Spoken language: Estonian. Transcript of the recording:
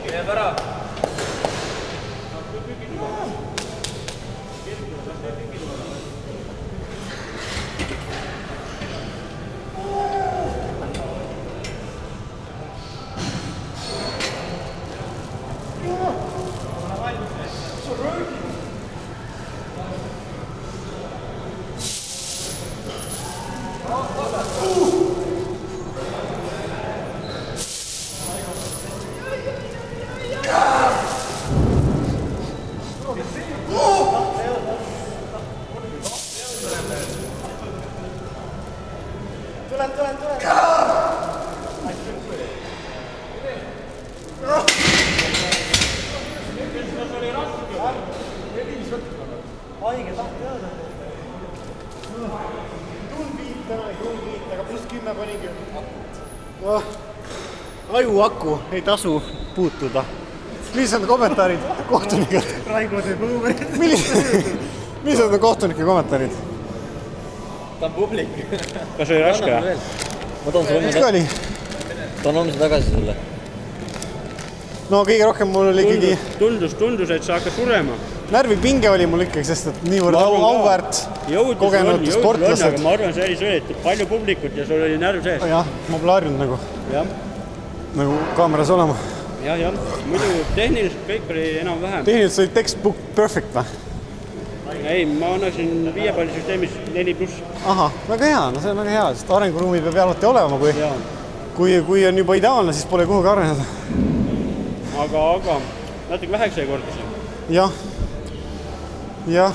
Jääb ära. Haige tahti jääda. Tundviit, aga pluss 10 panigi. Ajuaku ei tasu puutuda. Millised on kommentaarid kohtunikelt? Raigo teeb õuverid. Millised on kohtunike kommentaarid? Ta on publik. Kas oli raske? Ma toon sulle Mis ka oli? Toon homse tagasi sulle. No kõige rohkem mul oli ikkagi... Tundus, et sa hakka surema. Närvipinge oli mul ikkagi, sest et niivõrd auväärt kogenud sportlased. Aga ma arvan, see oli see, et palju publikut ja sul oli närv sees. Jah, ma pole harjunud nagu kaameras olema. Jah, muidu tehniliselt kõik oli enam vähem. Tehniliselt oli textbook perfect või? Ei, ma annaksin 5-pallisüsteemis 4+. Aha, väga hea, no see on väga hea, sest arenguruumi peab alati olema, kui on juba ideaalne, siis pole kuhugi areneda. Aga natuke väheks ei kordasin. Jah.